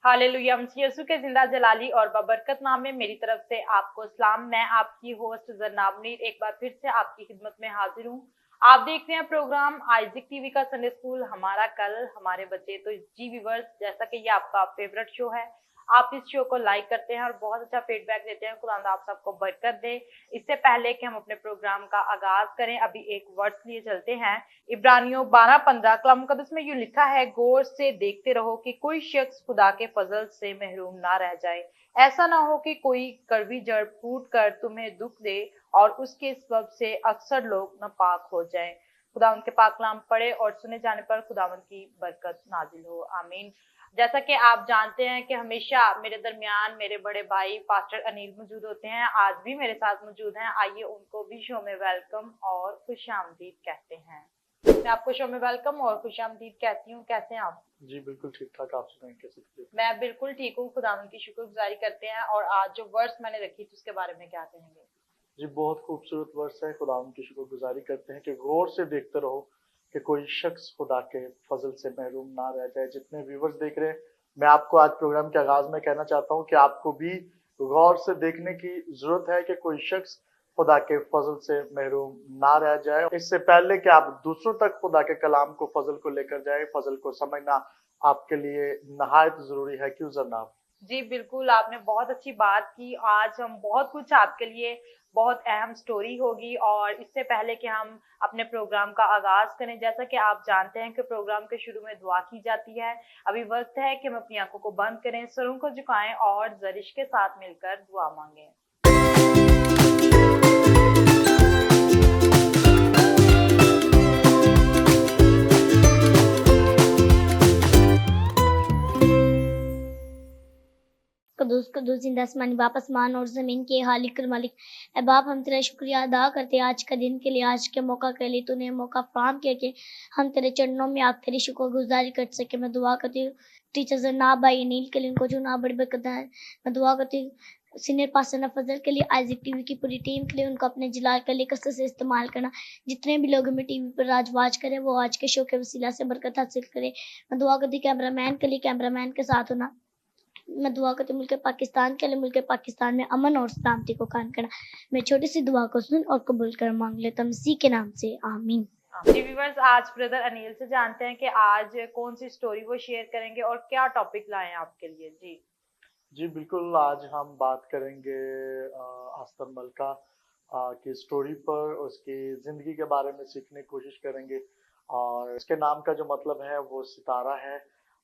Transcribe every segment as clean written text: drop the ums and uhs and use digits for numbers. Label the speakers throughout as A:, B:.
A: Hallelujah. मसीह यीशु के जिंदा जलाली और बबरकत नाम में मेरी तरफ से आपको सलाम। मैं आपकी होस्ट जरनाब मुनीर एक बार फिर से आपकी खिदमत में हाजिर हूँ। आप देख रहे हैं प्रोग्राम आइजिक टीवी का संडे स्कूल हमारा कल हमारे बच्चे। तो जी व्यूअर्स, जैसा कि ये आपका फेवरेट शो है, आप इस शो को लाइक करते हैं और बहुत अच्छा फीडबैक देते हैं। खुदा आप सबको बरकत दे। इससे पहले कि हम अपने प्रोग्राम का आगाज करें, अभी एक वर्ड्स लिए चलते हैं। इब्रानियों 12:15 कलाम मुकद्दस में यूं लिखा है, गौर से देखते रहो कि कोई शख्स खुदा के फजल से महरूम ना रह जाए। ऐसा ना हो कि कोई कड़वी जड़ फूट कर तुम्हें दुख दे और उसके सबब से अक्सर लोग नापाक हो जाएं। खुदा उनके पाक कलाम पढ़े और सुने जाने पर खुदावन की बरकत नाजिल हो, आमीन। जैसा कि आप जानते हैं कि हमेशा मेरे दरमियान मेरे बड़े भाई पास्टर अनिल मौजूद होते हैं, आज भी मेरे साथ मौजूद हैं। आइए उनको भी शो में वेलकम और खुशामदीद कहते हैं। मैं आपको शो में वेलकम और खुशामदीद कहती हूँ। कैसे हैं आप?
B: जी बिल्कुल ठीक ठाक। आप सुनाएं कैसे थे?
A: मैं बिल्कुल ठीक हूँ। खुदावन की शुक्रगुजारी करते हैं। और आज जो वर्ड्स मैंने रखी थी उसके बारे में क्या कहेंगे?
B: जी बहुत खूबसूरत वर्ष है। खुदा की शुक्रगुजारी करते हैं कि गौर से देखते रहो कि कोई शख्स खुदा के फजल से महरूम ना रह जाए। जितने व्यूवर्स देख रहे हैं, मैं आपको आज प्रोग्राम के आगाज में कहना चाहता हूं कि आपको भी गौर से देखने की जरूरत है कि कोई शख्स खुदा के फजल से महरूम ना रह जाए। इससे पहले कि आप दूसरों तक खुदा के कलाम को, फजल को लेकर जाए, फजल को समझना आपके लिए नहायत जरूरी है। क्यों जनाब?
A: जी बिल्कुल, आपने बहुत अच्छी बात की। आज हम बहुत कुछ आपके लिए, बहुत अहम स्टोरी होगी। और इससे पहले कि हम अपने प्रोग्राम का आगाज करें, जैसा कि आप जानते हैं कि प्रोग्राम के शुरू में दुआ की जाती है। अभी वक्त है कि हम अपनी आंखों को बंद करें, सरों को झुकाएं और जरिश के साथ मिलकर दुआ मांगें।
C: कदूस कदूस जिंदा आसमानी बाप, आसमान और जमीन के हालिक और मालिक, ऐ बाप हम तेरा शुक्रिया अदा करते हैं आज का दिन के लिए, आज के मौका के लिए। तूने मौका फराहम किया कि हम तेरे चरणों में आप तेरी शुक्रगुजारी कर सके। मैं दुआ करती हूँ टीचर जरनाब भाई नील के लिए, उनको चुना बड़ी बरकत है। मैं दुआ करती हूँ सीनियर पास्टर फजल के लिए, आइजिक टीवी की पूरी टीम के लिए, उनको अपने जलाल के लिए कसरत से इस्तेमाल करना। जितने भी लोग हमें टीवी पर आज वाच करें, वो आज के शो के वसीला से बरकत हासिल करें। मैं दुआ करती कैमरामैन के लिए, कैमरामैन के साथ होना। मैं दुआ करती हूँ मुल्क पाकिस्तान के लिए, मुल्क पाकिस्तान में अमन और सलामती को कायम करना। मैं छोटी सी दुआ को सुन और कबूल कर मांग लेता हूँ मसीह के नाम से, आमीन।
A: जी व्यूअर्स, आज ब्रदर अनिल से जानते हैं कि आज कौन सी स्टोरी वो शेयर करेंगे और क्या टॉपिक लाए हैं आपके लिए।
B: जी बिल्कुल, आज हम बात करेंगे आस्तर मलका की स्टोरी पर, उसकी ज़िंदगी के बारे में सीखने की कोशिश करेंगे। और उसके नाम का जो मतलब है वो सितारा है,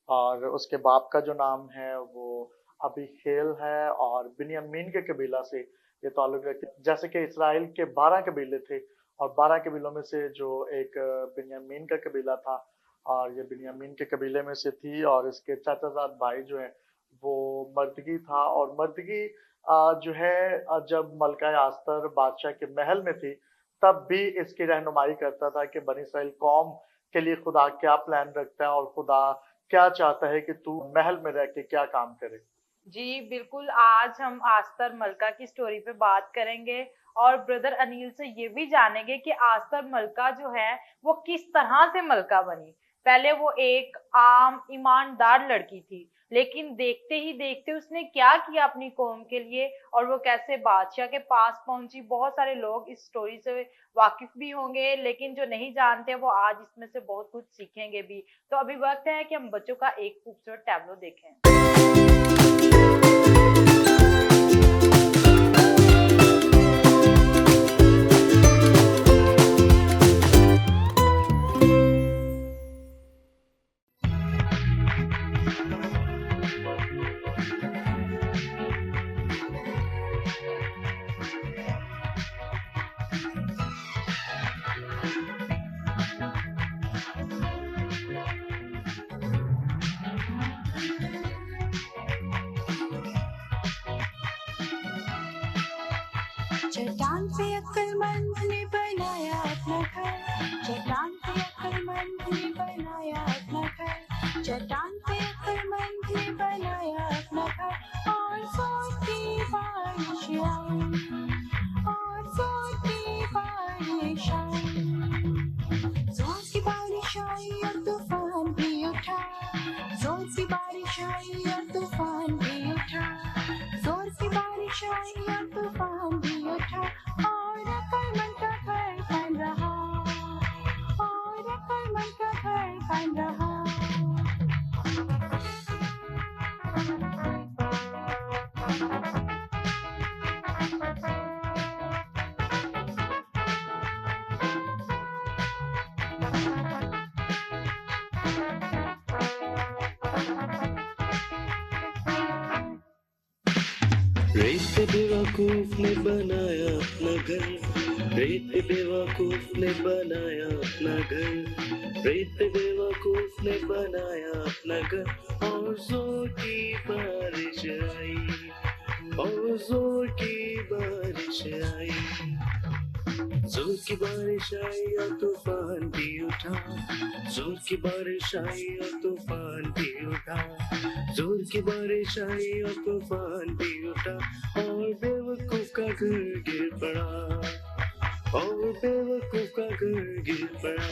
B: और उसके बाप का जो नाम है वो अबीखेल है, और बिन्यामीन के कबीला से ये ताल्लुक रखते हैं। जैसे कि इसराइल के 12 कबीले थे, और 12 कबीलों में से जो एक बिन्यामीन का कबीला था, और ये बिन्यामीन के कबीले में से थी। और इसके चाचाजाद भाई जो है वो मर्दगी था। और मर्दगी जो है जब मलका आस्तर बादशाह के महल में थी, तब भी इसकी रहनुमाई करता था कि बनी इस्राइल कौम के लिए खुदा क्या प्लान रखता है, और खुदा क्या चाहता है कि तू महल में रह के क्या काम करे।
A: जी बिल्कुल, आज हम आस्तर मलका की स्टोरी पे बात करेंगे और ब्रदर अनिल से ये भी जानेंगे कि आस्तर मलका जो है वो किस तरह से मलका बनी। पहले वो एक आम ईमानदार लड़की थी, लेकिन देखते ही देखते उसने क्या किया अपनी कौम के लिए और वो कैसे बादशाह के पास पहुंची। बहुत सारे लोग इस स्टोरी से वाकिफ भी होंगे, लेकिन जो नहीं जानते वो आज इसमें से बहुत कुछ सीखेंगे भी। तो अभी वक्त है कि हम बच्चों का एक खूबसूरत टैबलो देखें।
D: चट्टान पे अक्लमंद ने बनाया अपना घर, चट्टान पे अक्लमंद ने बनाया अपना घर, चट्टान पे अक्लमंद ने बनाया अपना घर। और जोर की बारिश आई, और जोर की बारिश आई, जोर की बारिश आई और तूफान भी उठा, जोर की बारिश आई और तूफान भी उठा, जोर की बारिश आई और तूफान भी उठा, और अकलमंद का घर बन रहा, और अकलमंद का घर बन रहा।
E: रेत पे बेवकूफ ने बनाया अपना घर, रेत पे बेवकूफ ने बनाया अपना घर, रेत पे बेवकूफ ने बनाया अपना घर, और जोर की बारिश आई, और जोर की बारिश आई, जोर की बारिश आई और तूफान भी उठा, जोर की बारिश आई और तूफान भी उठा, जोर की बारिश आई और तूफान भी उठा, और बेवकूफ का घर गिर पड़ा, और बेवकूफ का घर गिर पड़ा।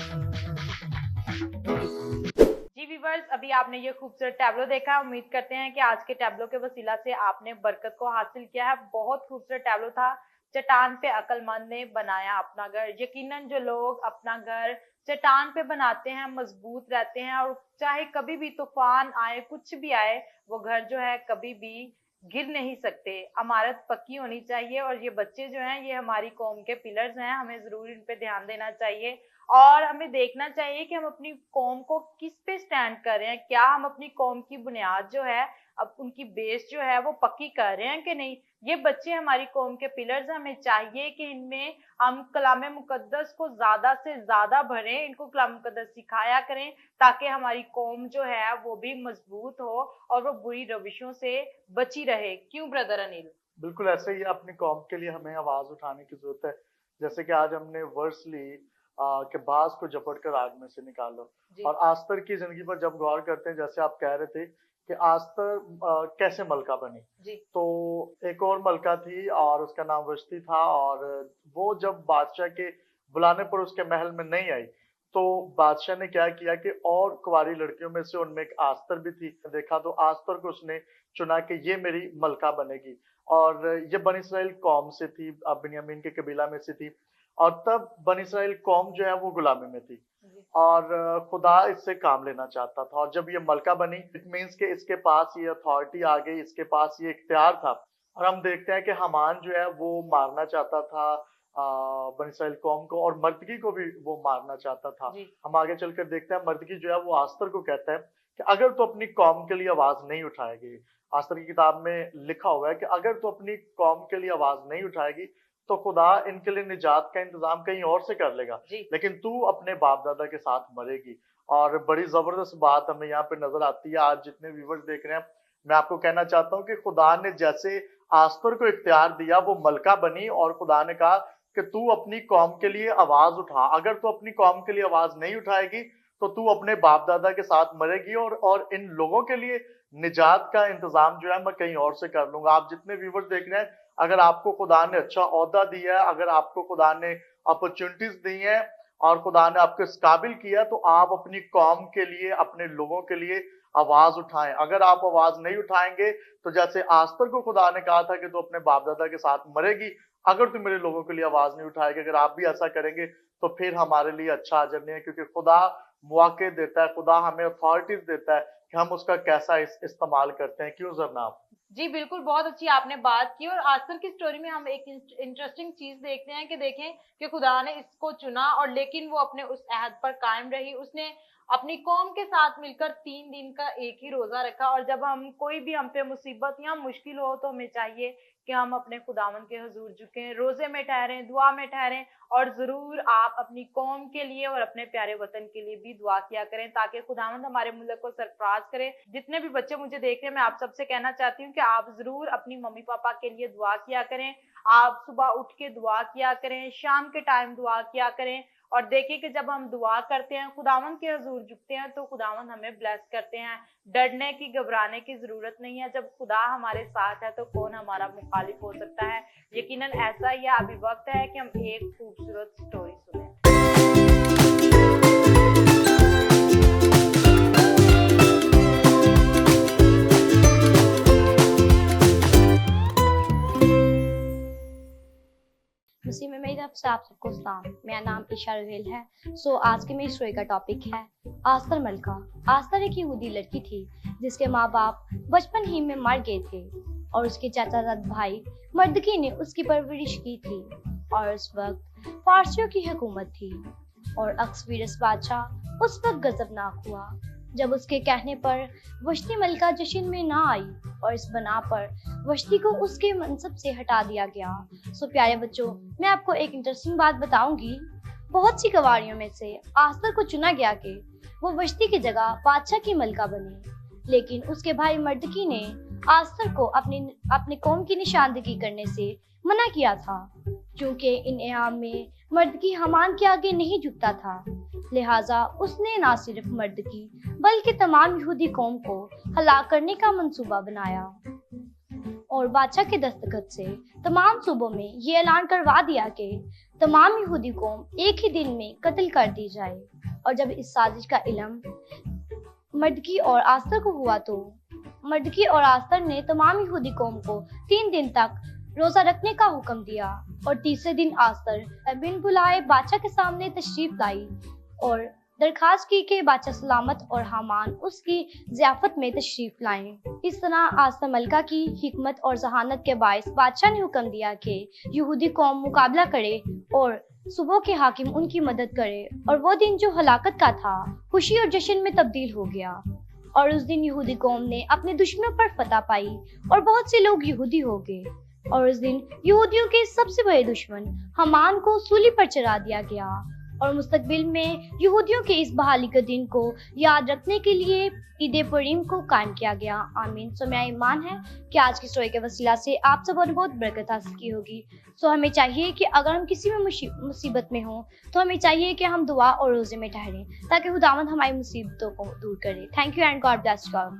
A: जी व्यूअर्स, अभी आपने ये खूबसूरत टैब्लो देखा। उम्मीद करते हैं कि आज के टैब्लो के वसीला से आपने बरकत को हासिल किया है। बहुत खूबसूरत टैब्लो था। चट्टान पे अक्लमंद ने बनाया अपना घर। यकीनन जो लोग अपना घर चट्टान पे बनाते हैं मजबूत रहते हैं, और चाहे कभी भी तूफान आए, कुछ भी आए, वो घर जो है कभी भी गिर नहीं सकते। इमारत पक्की होनी चाहिए, और ये बच्चे जो हैं ये हमारी कौम के पिलर्स हैं। हमें जरूर इन पे ध्यान देना चाहिए, और हमें देखना चाहिए कि हम अपनी कौम को किस पे स्टैंड कर रहे हैं। क्या हम अपनी कौम की बुनियाद जो है, अब उनकी बेस जो है वो पक्की कर रहे हैं कि नहीं। ये बच्चे हमारी कौम के पिलर्स हैं। हमें चाहिए कि इनमें हम कलाम मुकद्दस को ज्यादा से ज्यादा भरें, इनको कलाम मुकद्दस सिखाया करें, ताकि हमारी कौम जो है वो भी मजबूत हो और वो बुरी रविशों से बची रहे। क्यों ब्रदर अनिल?
B: बिल्कुल ऐसे ही अपनी कौम के लिए हमें आवाज उठाने की जरूरत है। जैसे कि आज हमने वर्स ली कि बाज को झपट कर आग में से निकालो, और आस्तर की जिंदगी पर जब गौर करते हैं, जैसे आप कह रहे थे कि आस्तर कैसे मलका बनी
A: जी।
B: तो एक और मलका थी और उसका नाम वश्ती था, और वो जब बादशाह के बुलाने पर उसके महल में नहीं आई तो बादशाह ने क्या किया कि और कुंवारी लड़कियों में से उनमें एक आस्तर भी थी। देखा तो आस्तर को उसने चुना कि ये मेरी मलका बनेगी, और ये बनी इसराइल कौम से थी, बिन्यामीन के कबीला में से थी, और तब बनी इसराइल कौम जो है वो गुलामी में थी, और खुदा इससे काम लेना चाहता था। और जब ये मलका बनी, इट मीन्स कि इसके पास ये अथॉरिटी आ गई, इसके पास ये इख्तियार था। और हम देखते हैं कि हामान जो है वो मारना चाहता था बनी इसराइल कौम को, और मर्दगी को भी वो मारना चाहता था। हम आगे चलकर देखते हैं, मर्दगी जो है वो आस्तर को कहता है कि अगर तो अपनी कौम के लिए आवाज नहीं उठाएगी, आस्तर की किताब में लिखा हुआ है कि अगर तो अपनी कौम के लिए आवाज नहीं उठाएगी तो खुदा इनके लिए निजात का इंतजाम कहीं और से कर लेगा, लेकिन तू अपने बाप दादा के साथ मरेगी। और बड़ी जबरदस्त बात हमें यहाँ पे नजर आती है। आज जितने व्यूवर्स देख रहे हैं, मैं आपको कहना चाहता हूँ कि खुदा ने जैसे आस्तर को इख्तियार दिया, वो मलका बनी, और खुदा ने कहा कि तू अपनी कौम के लिए आवाज उठा। अगर तू अपनी कौम के लिए आवाज नहीं उठाएगी तो तू अपने बाप दादा के साथ मरेगी, और इन लोगों के लिए निजात का इंतजाम जो है मैं कहीं और से कर लूंगा। आप जितने व्यूवर्स देख रहे हैं, अगर आपको खुदा ने अच्छा ओहदा दिया है, अगर आपको खुदा ने अपॉर्चुनिटीज दी हैं और खुदा ने आपको इस काबिल किया, तो आप अपनी कौम के लिए, अपने लोगों के लिए आवाज उठाएं। अगर आप आवाज नहीं उठाएंगे तो जैसे आस्तर को खुदा ने कहा था कि तू अपने बाप दादा के साथ मरेगी, अगर तू मेरे लोगों के लिए आवाज नहीं उठाएगी, अगर आप भी ऐसा करेंगे तो फिर हमारे लिए अच्छा अजर नहीं है, क्योंकि खुदा मौके देता है, खुदा हमें अथॉरिटीज देता है कि हम उसका कैसा इस्तेमाल करते हैं। क्यों जरनाब?
A: जी बिल्कुल, बहुत अच्छी आपने बात की। और आस्तर की स्टोरी में हम एक इंटरेस्टिंग चीज देखते हैं कि देखें कि खुदा ने इसको चुना, और लेकिन वो अपने उस अहद पर कायम रही। उसने अपनी कौम के साथ मिलकर 3 दिन का एक ही रोजा रखा। और जब हम कोई भी हम पे मुसीबत या मुश्किल हो तो हमें चाहिए कि हम अपने खुदावन के हुजूर झुकें, रोजे में ठहरें, दुआ में ठहरें, और जरूर आप अपनी कौम के लिए और अपने प्यारे वतन के लिए भी दुआ किया करें, ताकि खुदावंद हमारे मुल्क को सरफराज करे। जितने भी बच्चे मुझे देख रहे हैं, मैं आप सबसे कहना चाहती हूँ कि आप जरूर अपनी मम्मी पापा के लिए दुआ किया करें। आप सुबह उठ के दुआ किया करें, शाम के टाइम दुआ किया करें, और देखिए कि जब हम दुआ करते हैं, खुदावंद के हुजूर झुकते हैं, तो खुदावंद हमें ब्लेस करते हैं। डरने की, घबराने की जरूरत नहीं है। जब खुदा हमारे साथ है तो कौन हमारा मुखालिफ हो सकता है। यकीनन ऐसा ही अभी वक्त है कि हम एक खूबसूरत स्टोरी सुने।
F: तरफ से आप सबको सलाम। मेरा नाम ईशा रुहेल है। आज की मेरी स्टोरी का टॉपिक है आस्तर मलका। आस्तर एक यहूदी लड़की थी जिसके माँ बाप बचपन ही में मर गए थे और उसके चाचाजाद भाई मर्दकी ने उसकी परवरिश की थी। और उस वक्त फारसियों की हुकूमत थी और अक्सवीरस बादशाह उस वक्त गजबनाक हुआ जब उसके कहने पर वश्ती मलका जश्न में ना आई और इस बना पर वश्ती को उसके मनसब से हटा दिया गया। प्यारे बच्चों, मैं आपको एक इंटरेस्टिंग बात बताऊंगी। बहुत सी गवारियों में से आस्तर को चुना गया कि वो वश्ती की जगह बादशाह की मलका बने, लेकिन उसके भाई मर्दकी ने आस्तर को अपने कौम की निशानदेही करने से मना किया था, क्योंकि इन एयाम में मर्दकी हमान के आगे नहीं झुकता था। लिहाजा उसने न सिर्फ मर्दकी बल्कि तमाम यहूदी कौम को हलाक करने का मंसूबा बनाया और बादशाह के दस्तखत से तमाम सूबों में ये ऐलान करवा दिया कि तमाम यहूदी कौम एक ही दिन में कत्ल कर दी जाए। और जब इस साजिश का इल्म मर्दकी और आस्तर को हुआ तो मर्दकी और आस्तर ने तमाम यहूदी कौम को 3 दिन तक रोजा रखने का हुक्म दिया और तीसरे दिन आस्तर बिन बुलाए बादशाह के सामने तशरीफ लाई और दरखास्त की कि बादशाह सलामत और हामान उसकी ज़ियाफत में तशरीफ लाएं। इस तरह आस्तर मलका की हिकमत और जहानत के बायस बादशाह ने हुक्म दिया कि यहूदी कौम मुकाबला करे और सुबह के हाकिम उनकी मदद करे। और वो दिन जो हलाकत का था खुशी और जश्न में तब्दील हो गया और उस दिन यहूदी कौम ने अपने दुश्मनों पर फतह पाई और बहुत से लोग यहूदी हो गए। और उस दिन यहूदियों के सबसे बड़े दुश्मन हामान को सूली पर चढ़ा दिया गया और मुस्तकबिल में यहूदियों के इस बहाली के दिन को याद रखने के लिए ईद पुरीम को कायम किया गया। आमीन। मेरा ईमान है कि आज की स्टोरी के वसीला से आप सब और बहुत बरकत हासिल की होगी। हमें चाहिए कि अगर हम किसी में मुसीबत में हों तो हमें चाहिए कि हम दुआ और रोजे में ठहरें ताकि खुदावंद हमारी मुसीबतों को दूर करे। Thank you and God bless you all.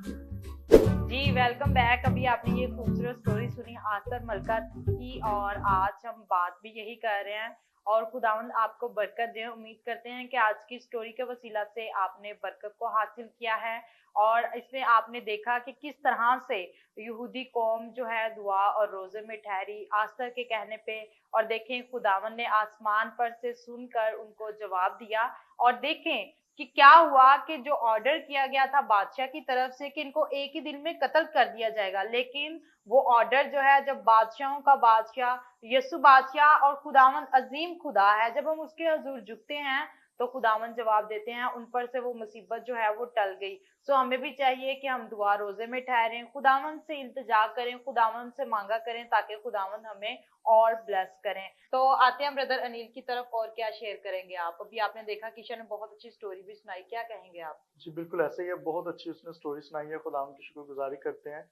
A: जी वेलकम बैक। अभी आपने ये खूबसूरत स्टोरी सुनी आस्तर मलका की और आज हम बात भी यही कर रहे हैं और खुदावंद आपको बरकत दे। उम्मीद करते हैं कि आज की स्टोरी के वसीला से आपने बरकत को हासिल किया है और इसमें आपने देखा कि किस तरह से यहूदी कौम जो है दुआ और रोजे में ठहरी आस्तर के कहने पे। और देखें खुदावंद ने आसमान पर से सुनकर उनको जवाब दिया और देखें कि क्या हुआ कि जो ऑर्डर किया गया था बादशाह की तरफ से कि इनको एक ही दिन में कत्ल कर दिया जाएगा, लेकिन वो ऑर्डर जो है जब बादशाहों का बादशाह यसु बादशाह और खुदावंद अजीम खुदा है, जब हम उसके हजूर झुकते हैं तो खुदावंद जवाब देते हैं, उन पर से वो मुसीबत जो है वो टल गई। हमें भी चाहिए कि हम दुआ रोजे में ठहरें, खुदावंद से इल्तिजा करें, खुदावंद से मांगा करें ताकि खुदावंद हमें और ब्लेस करें। तो आते हैं ब्रदर अनिल की तरफ, और क्या शेयर करेंगे आप? अभी आपने देखा किशन ने बहुत अच्छी स्टोरी भी सुनाई, क्या कहेंगे आप?
B: जी बिल्कुल ऐसे ही है, बहुत अच्छी उसने स्टोरी सुनाई है। खुदावंद की शुक्रगुजारी करते हैं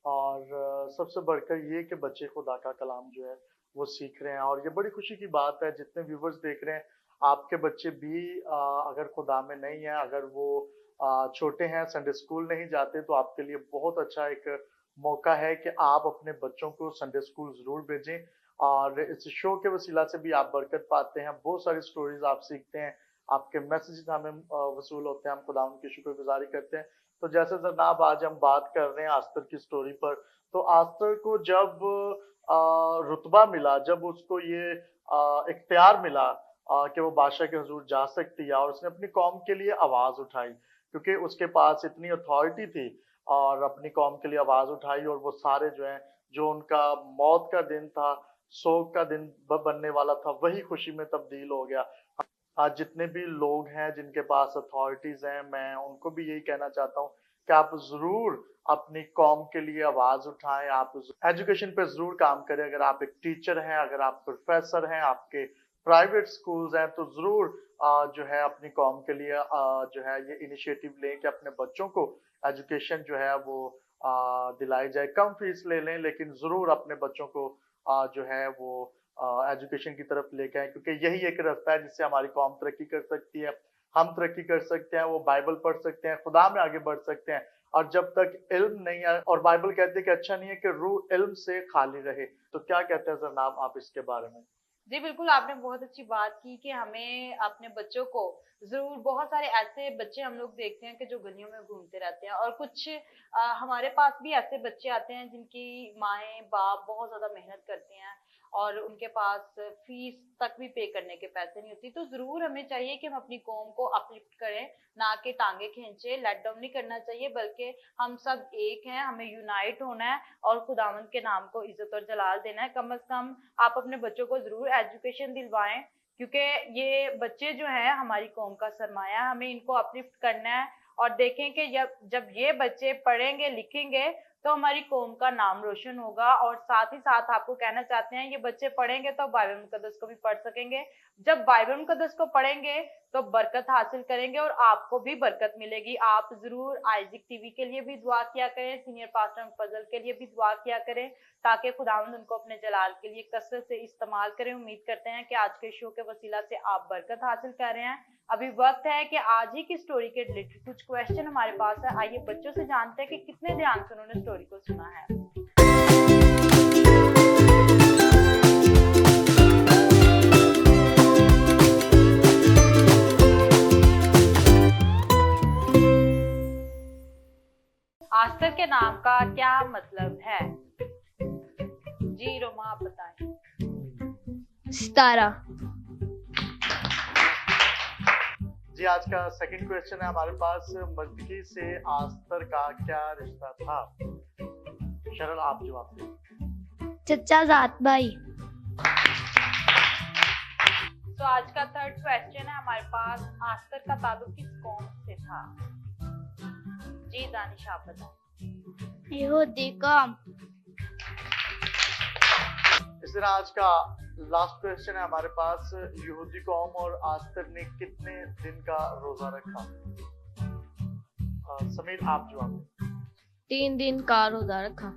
B: और सबसे बढ़कर ये कि बच्चे खुदा का कलाम जो है वो सीख रहे हैं और ये बड़ी खुशी की बात है। जितने व्यूवर्स देख रहे हैं आपके बच्चे भी अगर खुदा में नहीं है, अगर वो छोटे हैं, संडे स्कूल नहीं जाते, तो आपके लिए बहुत अच्छा एक मौका है कि आप अपने बच्चों को संडे स्कूल जरूर भेजें और इस शो के वसीला से भी आप बरकत पाते हैं। बहुत सारी स्टोरीज आप सीखते हैं, आपके मैसेजेस हमें वसूल होते हैं, हम खुदा की शुक्रगुजारी करते हैं। तो जैसे जनाब आज हम बात कर रहे हैं आस्तर की स्टोरी पर, तो आस्तर को जब रुतबा मिला, जब उसको ये इख्तियार मिला कि वो बादशाह के हुजूर जा सकती है और उसने अपनी कौम के लिए आवाज उठाई, क्योंकि उसके पास इतनी अथॉरिटी थी और अपनी कौम के लिए आवाज उठाई और वो सारे जो हैं, जो उनका मौत का दिन था, सोग का दिन बनने वाला था, वही खुशी में तब्दील हो गया। आज जितने भी लोग हैं जिनके पास अथॉरिटीज हैं, मैं उनको भी यही कहना चाहता हूँ कि आप जरूर अपनी कौम के लिए आवाज उठाएं, आप एजुकेशन पे जरूर काम करें। अगर आप एक टीचर हैं, अगर आप प्रोफेसर हैं, आपके प्राइवेट स्कूल्स हैं, तो जरूर जो है अपनी कौम के लिए जो है ये इनिशिएटिव लें कि अपने बच्चों को एजुकेशन जो है वो दिलाई जाए। कम फीस ले लें, लेकिन जरूर अपने बच्चों को जो है वो एजुकेशन की तरफ लेके आए, क्योंकि यही एक रास्ता है जिससे हमारी कौम तरक्की कर सकती है, हम तरक्की कर सकते हैं, वो बाइबल पढ़ सकते हैं, खुदा में आगे बढ़ सकते हैं। और जब तक इल्म नहीं है, और बाइबल कहती है कि अच्छा नहीं है कि रूह इल्म से खाली रहे। तो क्या कहते हैं जनाब आप इसके बारे में?
A: जी बिल्कुल, आपने बहुत अच्छी बात की कि हमें अपने बच्चों को जरूर, बहुत सारे ऐसे बच्चे हम लोग देखते हैं कि जो गलियों में घूमते रहते हैं और कुछ हमारे पास भी ऐसे बच्चे आते हैं जिनकी माएँ बाप बहुत ज्यादा मेहनत करते हैं और उनके पास फीस तक भी पे करने के पैसे नहीं होती। तो जरूर हमें चाहिए कि हम अपनी कौम को अपलिफ्ट करें, ना कि टांगे खींचे, लेट डाउन नहीं करना चाहिए, बल्कि हम सब एक हैं, हमें यूनाइट होना है और खुदावंद के नाम को इज्जत और जलाल देना है। कम से कम आप अपने बच्चों को जरूर एजुकेशन दिलवाएं, क्योंकि ये बच्चे जो हैं हमारी कौम का सरमाया है, हमें इनको अपलिफ्ट करना है। और देखें कि जब ये बच्चे पढ़ेंगे लिखेंगे तो हमारी कौम का नाम रोशन होगा। और साथ ही साथ आपको कहना चाहते हैं, ये बच्चे पढ़ेंगे तो बाइबल मुकद्दस को भी पढ़ सकेंगे। जब बाइबल मुकद्दस को पढ़ेंगे तो बरकत हासिल करेंगे और आपको भी बरकत मिलेगी। आप जरूर आइजिक टीवी के लिए भी दुआ किया करें, सीनियर पास्टर फजल के लिए भी दुआ किया करें, ताकि खुदावंद उनको अपने जलाल के लिए कसरत से इस्तेमाल करें। उम्मीद करते हैं कि आज के शो के वसीला से आप बरकत हासिल कर रहे हैं। अभी वक्त है कि आज ही की स्टोरी के रिलेटेड कुछ क्वेश्चन हमारे पास है। आइए बच्चों से जानते हैं कि कितने ध्यान से उन्होंने स्टोरी को सुना है। आस्तर के नाम का क्या मतलब है? जी रोमा आप बताएं।
F: सितारा।
B: जी आज का सेकंड क्वेश्चन है हमारे पास, मरदकी से आस्तर का क्या रिश्ता था? शरण आप जवाब दें।
C: चचा जात भाई।
A: तो आज का थर्ड क्वेश्चन है हमारे पास, आस्तर का ताल्लुक किस कौम से था? जी दानिश आप बताएं।
C: यहूदी कौम।
B: इस तरह आज का लास्ट क्वेश्चन है हमारे पास, यहूदी कौम और आस्तर ने कितने दिन का रोजा रखा? समीर आप जवाब दें।
F: 3 दिन का रोजा रखा।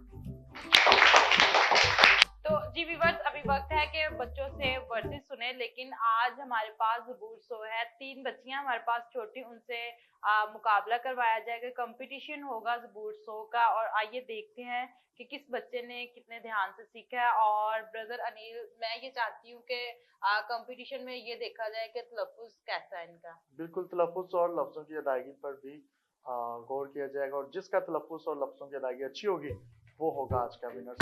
A: तो जी व्यूअर्स, अभी वक्त है कि बच्चों से वर्सेस सुने, लेकिन आज हमारे पास ज़बूर सो है। 3 बच्चियां हमारे पास छोटी, उनसे मुकाबला करवाया जाएगा, कंपटीशन होगा ज़बूर सो का। और आइए देखते हैं कि किस बच्चे ने कितने ध्यान से सीखा है। और ब्रदर अनिल, मैं ये चाहती हूँ कि कंपटीशन में ये देखा जाए कि तलफ़ुज़ कैसा है इनका।
B: बिल्कुल, तलफ़ुज़ और लफ्ज़ों की अदायगी पर भी गौर किया जाएगा, और जिसका तलफ़ुज़ और लफ्ज़ों की अदायगी अच्छी होगी वो होगा आज का विनर।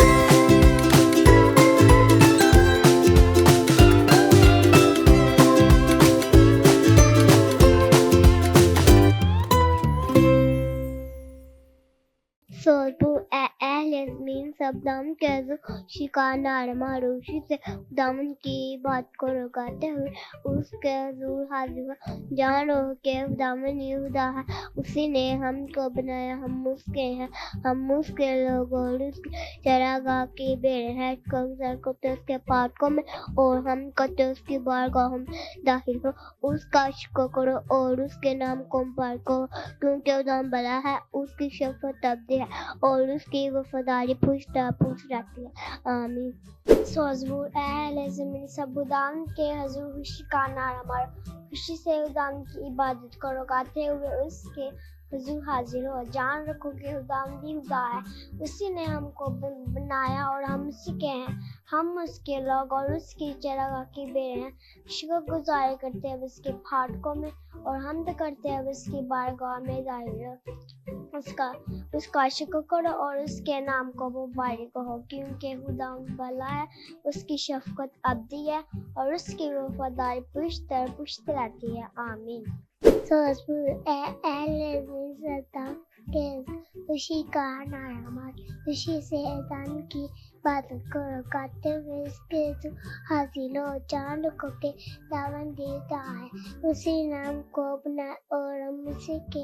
C: Sorbu मीन सब दाम कैसे शिकाना मारूशी से दामन की बात को रुकाते हुए उसके हजूर हाजिर जान रहो के दामन यहूदा है, उसी ने हमको बनाया, हम उसके हैं, हम उसके लोग और उसकी चरागाह की भेड़ है। कब्ज़र को तो उसके पार्कों में और हम को तो उसकी बारगाहों में दाखिल हो। उसका शुक्र करो और उसके नाम को पार्को, क्योंकि वो दाम भला है, उसकी शफ़क़त अबदी है और उसकी वफादारी पूछ रहती है। आमीन। सोज़बूर अहले ज़मीन सब खुदाम के हज़ूर खुशी का नारा मारो, खुशी से खुदाम की इबादत करो, गाते हुए उसके हुजूर हाजिर हो। जान रखो कि खुदाम भी खुदा है, उसी ने हमको बनाया और हम उसी के हैं, हम उसके लोग और उसकी चरागाह की भेड़ हैं। शुक्रगुज़ारी करते हैं उसके फाटकों में और हमद करते हैं उसकी बारगाह में जाहिर उसका शुक्र करो और उसके नाम को मुबारक हो, क्योंकि खुदा भला है, उसकी शफ़क़त अबदी है और उसकी वफादारी पुश्त रहती है। आमीन। खुशी का नारा मार, खुशी से ऐलान की बात करो, गाते हुए इसके जो हासिल हो। जान रखो के दामन देता है, उसी नाम को अपना और हम उसी के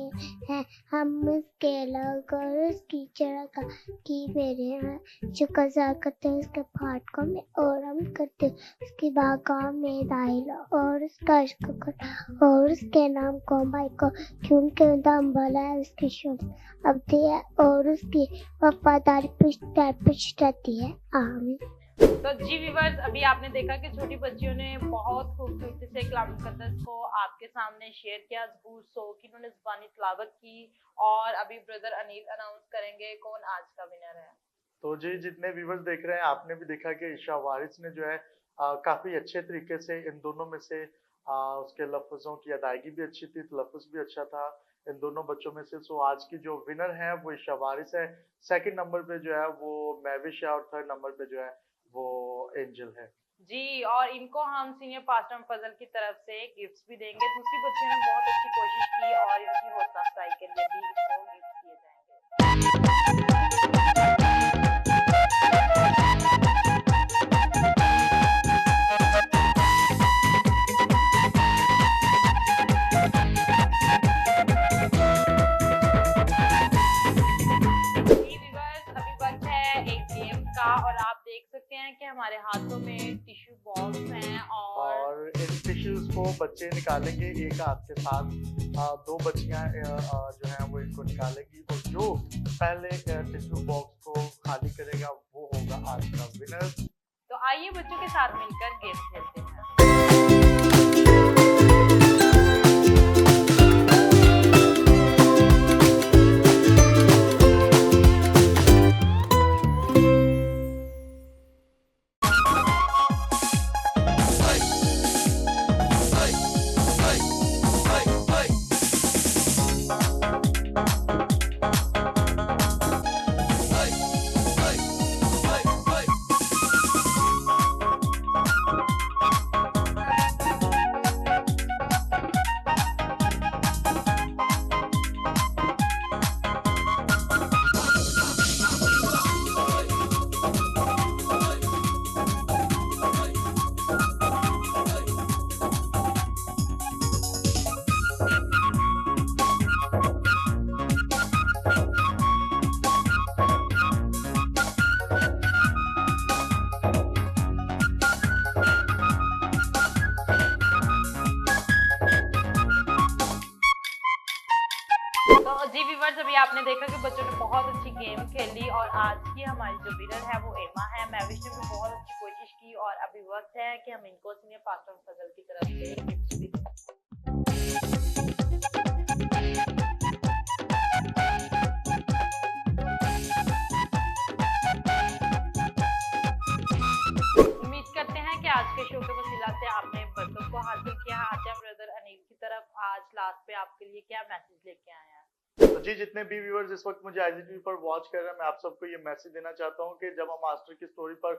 C: हैं, हम उसके लोग और उसकी चरागाह की भेड़ें हैं। शुक्रगुज़ार करते उसके फाटकों में और हम करते उसकी बारगाह में दाखिल और उसका शुक्र करो और उसके नाम को को, क्योंकि दाम भला है, उसकी शफ़क़त अबदी है और उसकी वफादारी पुश्त रहती है। आमीन।
A: तो जी व्यूअर्स, अभी आपने देखा कि छोटी बच्चियों ने बहुत खूबसूरती से कलाम मुकद्दस को आपके सामने शेयर किया, ज़बूर सो की उन्होंने ज़ुबानी तिलावत की। और अभी ब्रदर अनिल अनाउंस करेंगे कौन आज का विनर है।
B: तो जी जितने व्यूअर्स देख रहे हैं, आपने भी देखा कि ईशा वारिस ने जो है काफी अच्छे तरीके से इन दोनों में से उसके लफ्ज़ों की अदायगी भी अच्छी थी, तलफ़ुज़ भी अच्छा था इन दोनों बच्चों में से। सो आज की जो विनर है वो ईशा वारिस है। सेकंड नंबर पे जो है वो महविश है और थर्ड नंबर पे जो है वो एंजल है।
A: जी, और इनको हम सीनियर पास्टर फजल की तरफ से गिफ्ट्स भी देंगे। दूसरी बच्चियों ने बहुत अच्छी कोशिश की और इनकी हौसला अफजाई के लिए भी इनको गिफ्ट दिए जाएंगे। जी व्यूअर्स, अभी वक्त है एक गेम का और आप देख सकते हैं कि हमारे हाथों में टिश्यू बॉक्स हैं और
B: इन टिश्यूज को बच्चे निकालेंगे एक हाथ के साथ। दो बच्चियां जो हैं वो इनको निकालेंगी और जो पहले टिश्यू बॉक्स को खाली करेगा वो होगा आज का विनर।
A: तो आइए बच्चों के साथ मिलकर गेम खेलते हैं। तो जी व्यूअर्स, अभी आपने देखा कि बच्चों ने बहुत अच्छी गेम खेली और आज की हमारी जो विनर है वो एमा है। महविश ने भी बहुत अच्छी कोशिश की और अभी वक्त है कि हम इनको सीनियर पास्टर फजल की तरफ से गिफ्ट्स भी दें। उम्मीद करते हैं कि आज के शो के वसीला से आपने बरकत को हासिल किया। आते हैं ब्रदर अनिल की तरफ। आज लास्ट पे आपके लिए क्या मैसेज लेके आए हैं?
B: तो जी जितने भी व्यूअर्स इस वक्त मुझे आईजीटीवी पर वॉच कर रहे हैं, मैं आप सबको ये मैसेज देना चाहता हूँ कि जब हम मास्टर की स्टोरी पर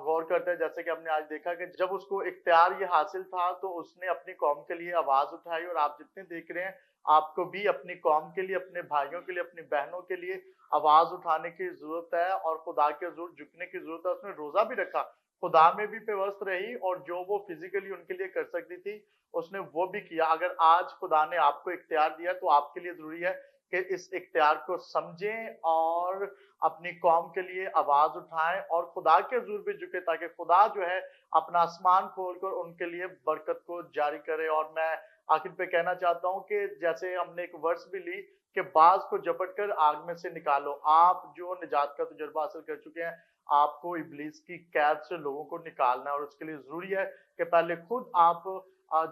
B: गौर करते हैं, जैसे कि हमने आज देखा कि जब उसको इख्तियार ये हासिल था तो उसने अपनी कौम के लिए आवाज उठाई। और आप जितने देख रहे हैं, आपको भी अपनी कौम के लिए, अपने भाइयों के लिए, अपनी बहनों के लिए आवाज उठाने की जरूरत है और खुदा के हजूर झुकने की जरूरत है। उसने रोजा भी रखा, खुदा में भी पेवस्त रही और जो वो फिजिकली उनके लिए कर सकती थी उसने वो भी किया। अगर आज खुदा ने आपको इख्तियार दिया तो आपके लिए जरूरी है कि इस इख्तियार को समझें और अपनी कौम के लिए आवाज उठाएं और खुदा के हजूर भी झुके, ताकि खुदा जो है अपना आसमान खोलकर उनके लिए बरकत को जारी करे। और मैं आखिर पे कहना चाहता हूं कि जैसे हमने एक वर्स भी ली कि बाज को झपट कर आग में से निकालो। आप जो निजात का तजुर्बा हासिल कर चुके हैं, आपको इब्लीस की कैद से लोगों को निकालना है और उसके लिए जरूरी है कि पहले खुद आप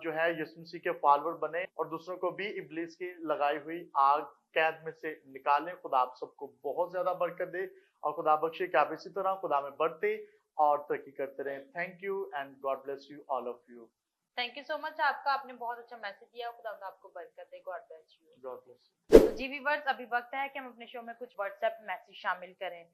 B: जो है यीशु मसीह के फॉलोअर बने और दूसरों को भी इब्लीस की लगाई हुई आग कैद में से निकालें। खुदा आप सबको बहुत ज्यादा बरकत दे और खुदा बख्शे कि आप इसी तरह खुदा में बढ़ते और तरक्की करते रहें। Thank you and God bless you all of you.
A: Thank you so much आपका, आपने बहुत अच्छा मैसेज दिया। खुदा आपको बरकत दे। God bless you.
B: God bless.
A: तो जी व्यूअर्स, अभी वक्त है कि हम अपने शो में कुछ व्हाट्सएप मैसेज शामिल करें।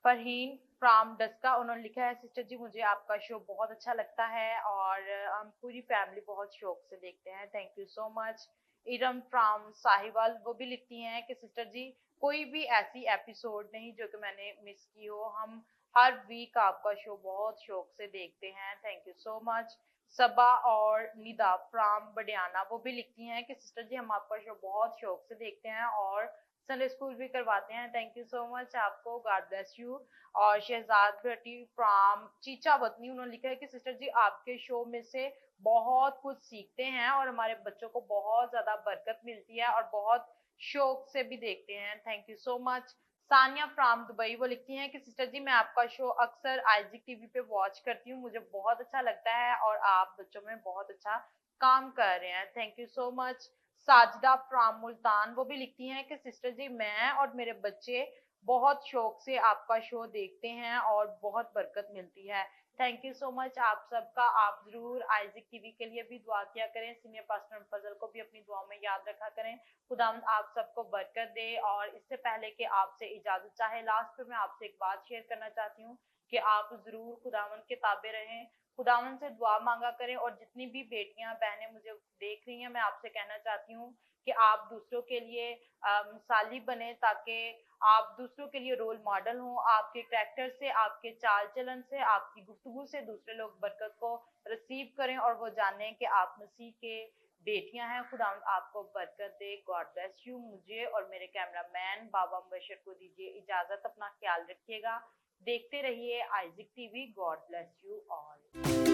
A: फरहीन फ्रॉम डस्का, उन्होंने लिखा है, सिस्टर जी मुझे आपका शो बहुत अच्छा लगता है और हम पूरी फैमिली बहुत शौक से देखते हैं। Thank you so much. Iram from Sahiwal, वो भी लिखती हैं कि सिस्टर जी कोई भी ऐसी एपिसोड नहीं जो कि मैंने मिस की हो, हम हर वीक आपका शो बहुत शौक से देखते हैं। Thank you so much. Saba और निदा फ्रॉम बडियाना, वो भी लिखती हैं कि सिस्टर जी हम आपका शो बहुत शौक से देखते हैं और संडे स्कूल भी करवाते हैं। थैंक यू सो मच आपको, गॉड ब्लेस यू। और शहजाद भट्टी फ्रॉम चीचा वतनी, उन्होंने लिखा है कि सिस्टर जी आपके शो में से बहुत कुछ सीखते हैं और हमारे बच्चों को बहुत ज्यादा बरकत मिलती है और बहुत शौक से भी देखते हैं। Thank you so much. Sania from Dubai, वो लिखती हैं कि सिस्टर जी मैं आपका शो अक्सर आईजिक टीवी पे वॉच करती हूँ, मुझे बहुत अच्छा लगता है और आप बच्चों में बहुत अच्छा काम कर रहे हैं। Thank you so much. Sajida from Multan, वो भी लिखती हैं कि सिस्टर जी मैं और मेरे बच्चे बहुत शौक से आपका शो देखते हैं और बहुत बरकत मिलती है। थैंक यू सो मच आप सबका। आप जरूर आइजिक टीवी के लिए भी दुआ किया करें, सीनियर पास्टर फजल को भी अपनी दुआ में याद रखा करें। खुदावंद आप सबको बरकत दे। और इससे पहले कि आपसे इजाजत चाहे, लास्ट में मैं आपसे एक बात शेयर करना चाहती हूँ कि आप जरूर खुदावंद के ताबे रहें, खुदावंद से दुआ मांगा करें। और जितनी भी बेटियां बहनें मुझे देख रही हैं, मैं आपसे कहना चाहती हूँ कि आप दूसरों के लिए मिसाली बने, ताकि आप दूसरों के लिए रोल मॉडल हों। आपके कैरेक्टर से, आपके चाल चलन से, आपकी गुफ्तगू से दूसरे लोग बरकत को रिसीव करें और वो जानें कि आप मसीह के बेटियां हैं। खुदा आपको बरकत दे। God bless you. मुझे और मेरे कैमरामैन बाबा मुबशर को दीजिए इजाजत। अपना ख्याल रखिएगा। देखते रहिए Isaac TV. God bless you all.